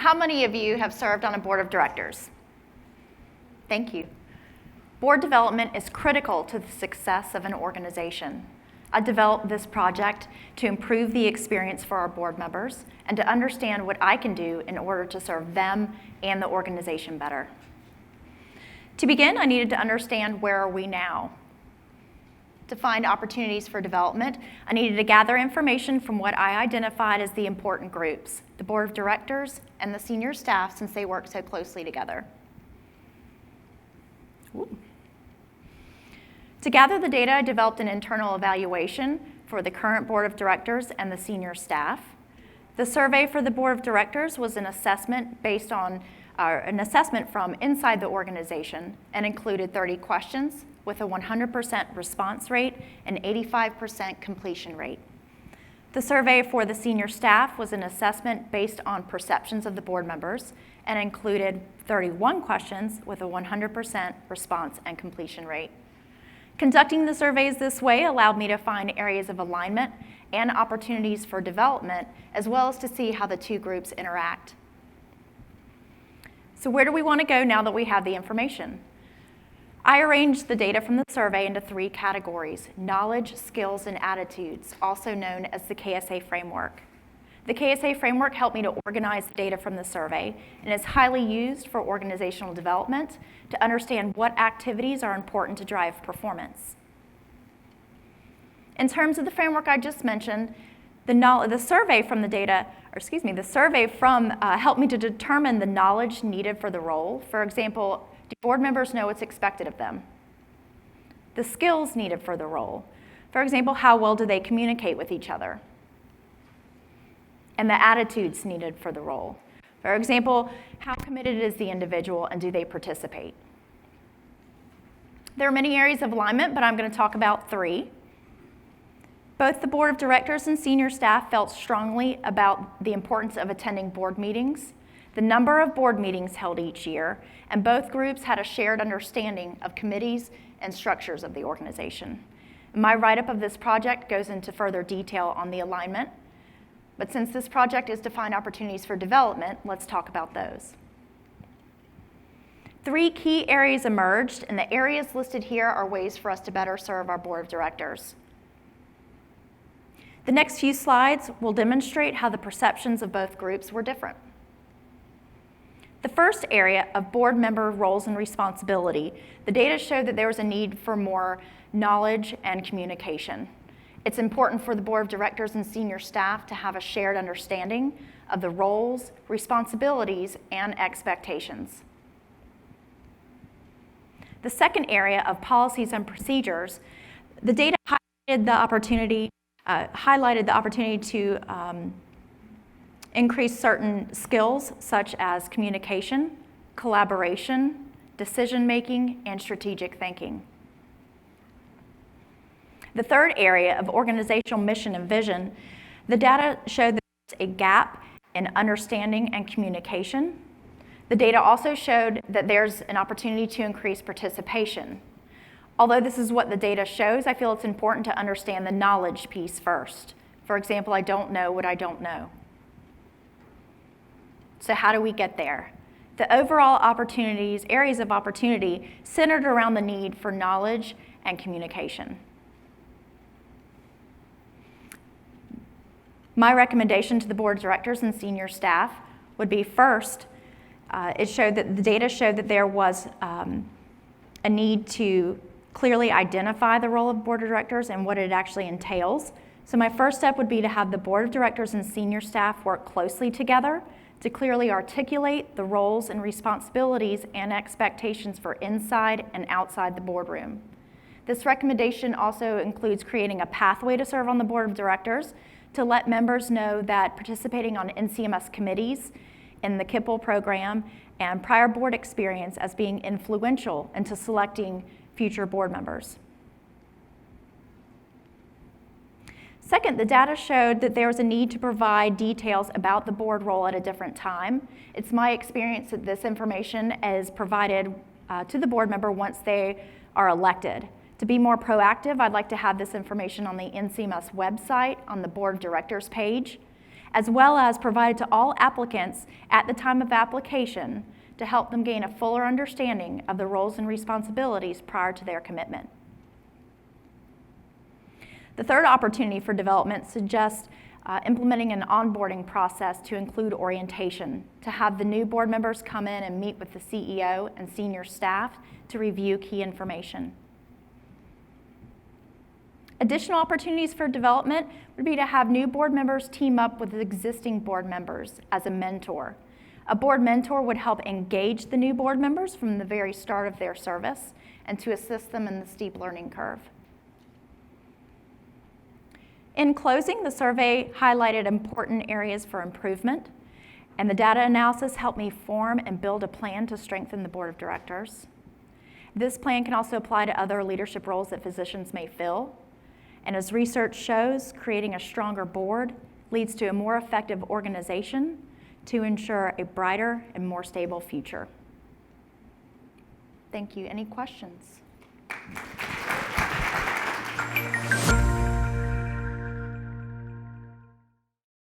how many of you have served on a board of directors? Thank you. Board development is critical to the success of an organization. I developed this project to improve the experience for our board members and to understand what I can do in order to serve them and the organization better. To begin, I needed to understand where are we now. To find opportunities for development, I needed to gather information from what I identified as the important groups, the board of directors and the senior staff, since they work so closely together. Ooh. To gather the data, I developed an internal evaluation for the current board of directors and the senior staff. The survey for the board of directors was an assessment based on an assessment from inside the organization and included 30 questions with a 100% response rate and 85% completion rate. The survey for the senior staff was an assessment based on perceptions of the board members and included 31 questions with a 100% response and completion rate. Conducting the surveys this way allowed me to find areas of alignment and opportunities for development, as well as to see how the two groups interact. So where do we want to go now that we have the information? I arranged the data from the survey into 3 categories: knowledge, skills, and attitudes, also known as the KSA framework. The KSA framework helped me to organize the data from the survey and is highly used for organizational development to understand what activities are important to drive performance. In terms of the framework I just mentioned, the survey helped me to determine the knowledge needed for the role. For example, do board members know what's expected of them? The skills needed for the role. For example, how well do they communicate with each other? And the attitudes needed for the role. For example, how committed is the individual and do they participate? There are many areas of alignment, but I'm going to talk about 3. Both the board of directors and senior staff felt strongly about the importance of attending board meetings, the number of board meetings held each year, and both groups had a shared understanding of committees and structures of the organization. My write-up of this project goes into further detail on the alignment, but since this project is to find opportunities for development, let's talk about those. 3 key areas emerged, and the areas listed here are ways for us to better serve our board of directors. The next few slides will demonstrate how the perceptions of both groups were different. The first area of board member roles and responsibility, the data showed that there was a need for more knowledge and communication. It's important for the board of directors and senior staff to have a shared understanding of the roles, responsibilities, and expectations. The second area of policies and procedures, the data highlighted the opportunity to increase certain skills such as communication, collaboration, decision-making, and strategic thinking. The third area of organizational mission and vision, the data showed that there's a gap in understanding and communication. The data also showed that there's an opportunity to increase participation. Although this is what the data shows, I feel it's important to understand the knowledge piece first. For example, I don't know what I don't know. So how do we get there? The overall areas of opportunity centered around the need for knowledge and communication. My recommendation to the board of directors and senior staff would be first, the data showed that there was a need to clearly identify the role of board of directors and what it actually entails. So my first step would be to have the board of directors and senior staff work closely together to clearly articulate the roles and responsibilities and expectations for inside and outside the boardroom. This recommendation also includes creating a pathway to serve on the board of directors to let members know that participating on NCMS committees in the KIPL program and prior board experience as being influential into selecting future board members. Second, the data showed that there was a need to provide details about the board role at a different time. It's my experience that this information is provided to the board member once they are elected. To be more proactive, I'd like to have this information on the NCMS website on the board of directors page. as well as provided to all applicants at the time of application to help them gain a fuller understanding of the roles and responsibilities prior to their commitment. The third opportunity for development suggests implementing an onboarding process to include orientation, to have the new board members come in and meet with the CEO and senior staff to review key information. Additional opportunities for development would be to have new board members team up with existing board members as a mentor. A board mentor would help engage the new board members from the very start of their service and to assist them in the steep learning curve. In closing, the survey highlighted important areas for improvement, and the data analysis helped me form and build a plan to strengthen the board of directors. This plan can also apply to other leadership roles that physicians may fill. And as research shows, creating a stronger board leads to a more effective organization to ensure a brighter and more stable future. Thank you. Any questions?